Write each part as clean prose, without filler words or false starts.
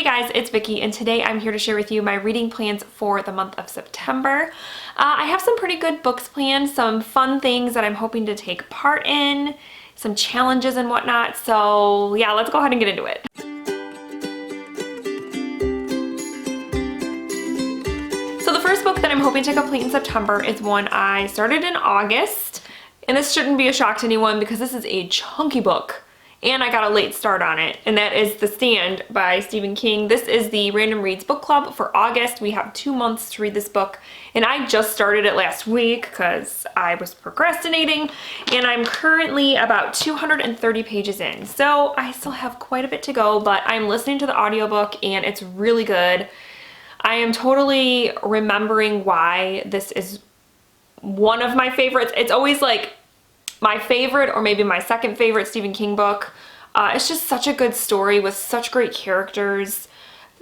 guys, it's Vicky, and today I'm here to share with you my reading plans for the month of September. I have some pretty good books planned, some fun things that I'm hoping to take part in, some challenges and whatnot, so yeah, let's go ahead and get into it. So the first book that I'm hoping to complete in September is one I started in August, and this shouldn't be a shock to anyone because this is a chunky book. And I got a late start on it, and that is The Stand by Stephen King. This is the Random Reads book club for August. We have 2 months to read this book, and I just started it last week because I was procrastinating, and I'm currently about 230 pages in. So I still have quite a bit to go, but I'm listening to the audiobook, and it's really good. I am totally remembering why this is one of my favorites. It's always like my favorite or maybe my second favorite Stephen King book. It's just such a good story with such great characters,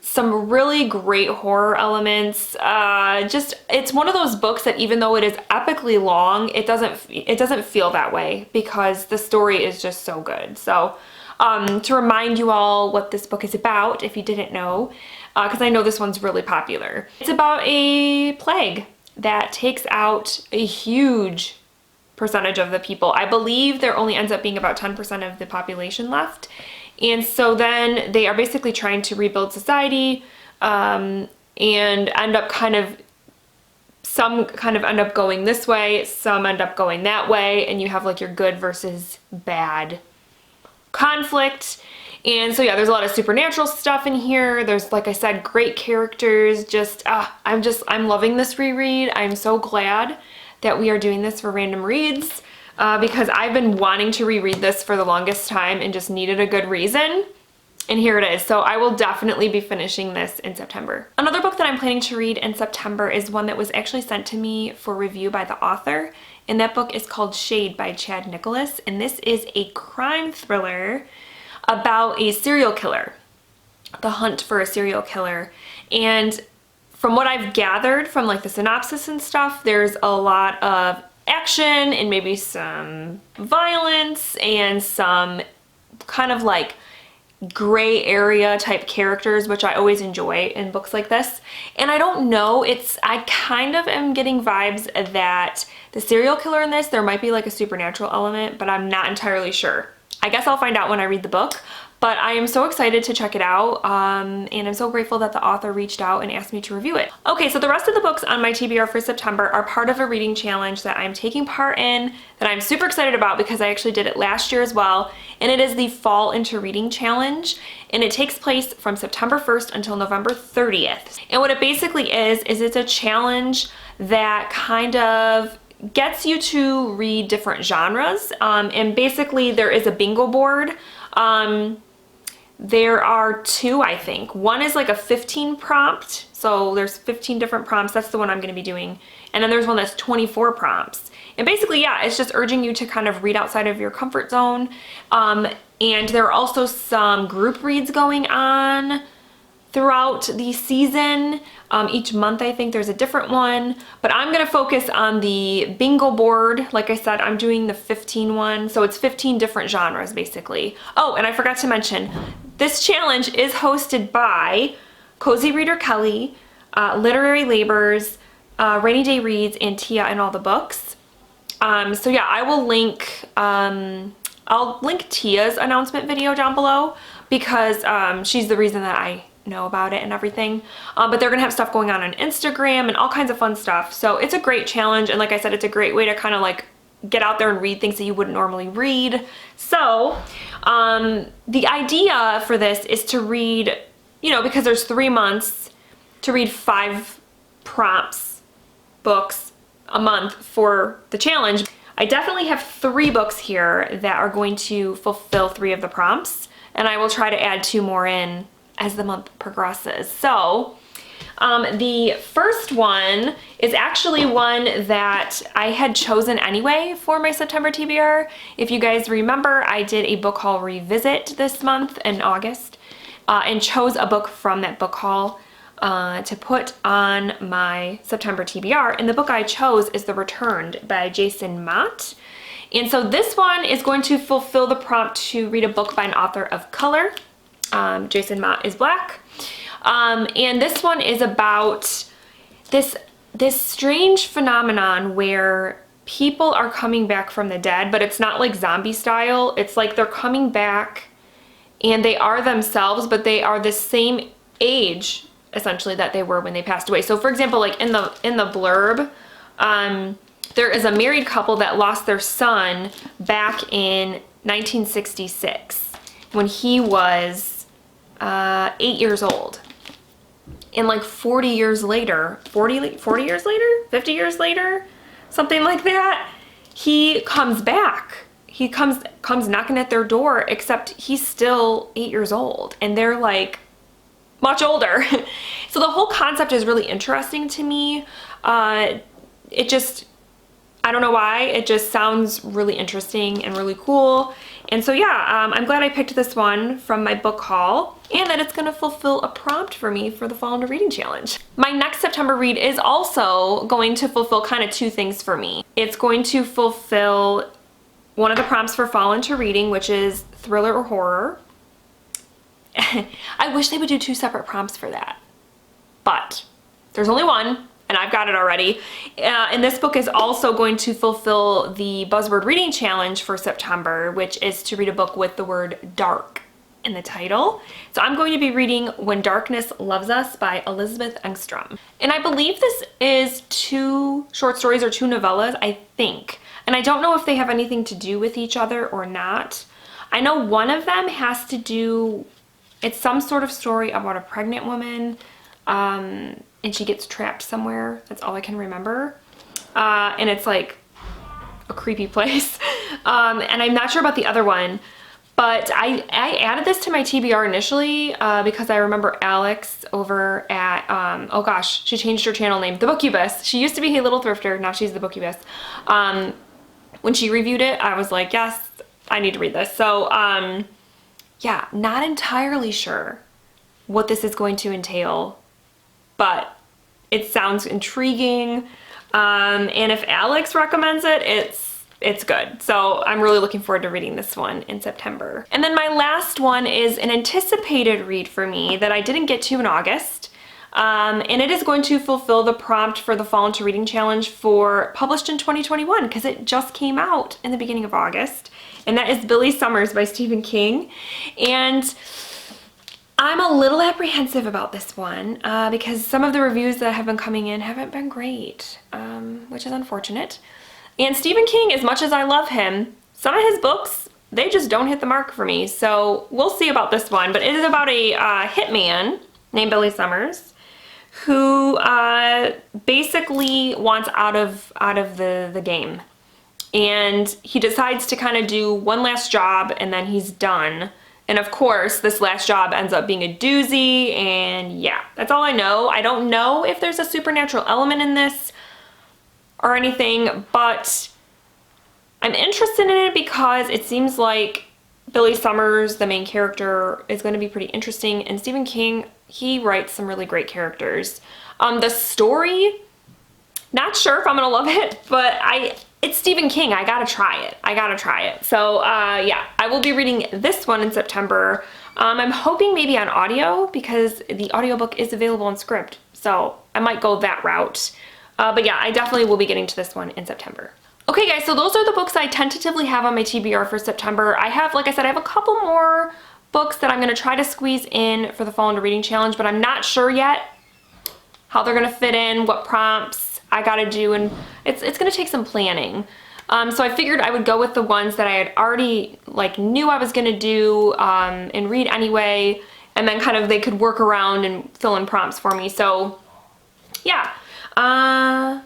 some really great horror elements. It's one of those books that even though it is epically long, it doesn't feel that way because the story is just so good. So to remind you all what this book is about, if you didn't know, because I know this one's really popular. It's about a plague that takes out a huge percentage of the people. I believe there only ends up being about 10% of the population left. And so then they are basically trying to rebuild society and end up some end up going this way, some end up going that way, and you have like your good versus bad conflict. And so yeah, there's a lot of supernatural stuff in here. There's, like I said, great characters. I'm loving this reread. I'm so glad that we are doing this for Random Reads because I've been wanting to reread this for the longest time and just needed a good reason. And here it is. So I will definitely be finishing this in September. Another book that I'm planning to read in September is one that was actually sent to me for review by the author. And that book is called Shade by Chad Nicholas. And this is a crime thriller about a serial killer, the hunt for a serial killer. And from what I've gathered from like the synopsis and stuff, there's a lot of action and maybe some violence and some kind of like gray area type characters, which I always enjoy in books like this. And I don't know, I kind of am getting vibes that the serial killer in this, there might be like a supernatural element, but I'm not entirely sure. I guess I'll find out when I read the book, but I am so excited to check it out, and I'm so grateful that the author reached out and asked me to review it. Okay, so the rest of the books on my TBR for September are part of a reading challenge that I'm taking part in that I'm super excited about because I actually did it last year as well, and it is the Fall Into Reading Challenge, and it takes place from September 1st until November 30th. And what it basically is it's a challenge that kind of gets you to read different genres, and basically there is a bingo board. There are 2, I think. One is like a 15 prompt, so there's 15 different prompts. That's the one I'm going to be doing. And then there's one that's 24 prompts. And basically, yeah, it's just urging you to kind of read outside of your comfort zone. And there are also some group reads going on throughout the season. Each month I think there's a different one, but I'm gonna focus on the bingo board. Like I said, I'm doing the 15 one, so it's 15 different genres basically. Oh, and I forgot to mention, this challenge is hosted by Cozy Reader Kelly, Literary Labors, Rainy Day Reads, and Tia and All the Books. So yeah, I will link, I'll link Tia's announcement video down below because she's the reason that I know about it and everything, but they're gonna have stuff going on Instagram and all kinds of fun stuff. So it's a great challenge, and like I said, it's a great way to kind of like get out there and read things that you wouldn't normally read. So the idea for this is to read, because there's 3 months, to read 5 prompts books a month for the challenge. I definitely have 3 books here that are going to fulfill 3 of the prompts, and I will try to add 2 more in as the month progresses. So the first one is actually one that I had chosen anyway for my September TBR. If you guys remember, I did a book haul revisit this month in August and chose a book from that book haul to put on my September TBR, and the book I chose is The Returned by Jason Mott. And so this one is going to fulfill the prompt to read a book by an author of color. Jason Mott is black. And this one is about this strange phenomenon where people are coming back from the dead, but it's not like zombie style. It's like they're coming back and they are themselves, but they are the same age essentially that they were when they passed away. So for example, like in the blurb, there is a married couple that lost their son back in 1966 when he was 8 years old. And like 40 years later, 40 years later, 50 years later, something like that, he comes back. He comes knocking at their door, except he's still 8 years old and they're like much older. So the whole concept is really interesting to me. It just, I don't know why, it just sounds really interesting and really cool. And so yeah, I'm glad I picked this one from my book haul and that it's gonna fulfill a prompt for me for the Fall into Reading Challenge. My next September read is also going to fulfill kind of two things for me. It's going to fulfill one of the prompts for Fall into Reading, which is thriller or horror. I wish they would do two separate prompts for that, but there's only one and I've got it already. And this book is also going to fulfill the Buzzword Reading Challenge for September, which is to read a book with the word dark in the title. So I'm going to be reading When Darkness Loves Us by Elizabeth Engstrom. And I believe this is two short stories or two novellas, I think. And I don't know if they have anything to do with each other or not. I know one of them has to do, it's some sort of story about a pregnant woman, and she gets trapped somewhere. That's all I can remember. And it's like a creepy place. And I'm not sure about the other one, but I added this to my TBR initially because I remember Alex over at, oh gosh, she changed her channel name, The Bookubus. She used to be Hey Little Thrifter, now she's The Bookubus. When she reviewed it, I was like, yes, I need to read this. So yeah, not entirely sure what this is going to entail, but it sounds intriguing. And if Alex recommends it, it's good. So I'm really looking forward to reading this one in September. And then my last one is an anticipated read for me that I didn't get to in August. And it is going to fulfill the prompt for the Fall into Reading Challenge for published in 2021 because it just came out in the beginning of August. And that is Billy Summers by Stephen King. And I'm a little apprehensive about this one because some of the reviews that have been coming in haven't been great, which is unfortunate. And Stephen King, as much as I love him, some of his books, they just don't hit the mark for me. So we'll see about this one. But it is about a hitman named Billy Summers who basically wants out of the game. And he decides to kind of do one last job and then he's done. And of course, this last job ends up being a doozy, and yeah, that's all I know. I don't know if there's a supernatural element in this or anything, but I'm interested in it because it seems like Billy Summers, the main character, is going to be pretty interesting, and Stephen King, he writes some really great characters. The story, not sure if I'm gonna love it, but it's Stephen King. I gotta try it. So yeah, I will be reading this one in September. I'm hoping maybe on audio because the audiobook is available in script. So I might go that route. But yeah, I definitely will be getting to this one in September. Okay guys, so those are the books I tentatively have on my TBR for September. I have, like I said, I have a couple more books that I'm gonna try to squeeze in for the Fall into Reading Challenge, but I'm not sure yet how they're gonna fit in, what prompts I gotta do, and it's gonna take some planning. So I figured I would go with the ones that I had already knew I was gonna do and read anyway, and then kind of they could work around and fill in prompts for me. So yeah, yeah,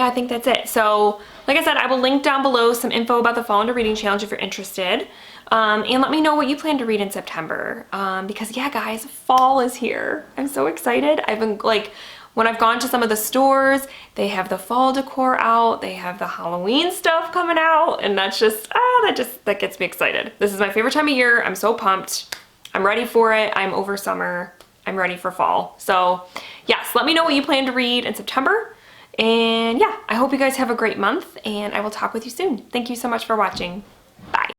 I think that's it. So like I said, I will link down below some info about the Fall into Reading Challenge if you're interested. And let me know what you plan to read in September. Because yeah, guys, fall is here. I'm so excited. I've been when I've gone to some of the stores, they have the fall decor out, they have the Halloween stuff coming out, and that's just, that gets me excited. This is my favorite time of year. I'm so pumped. I'm ready for it. I'm over summer. I'm ready for fall. So yes, let me know what you plan to read in September. And yeah, I hope you guys have a great month, and I will talk with you soon. Thank you so much for watching. Bye.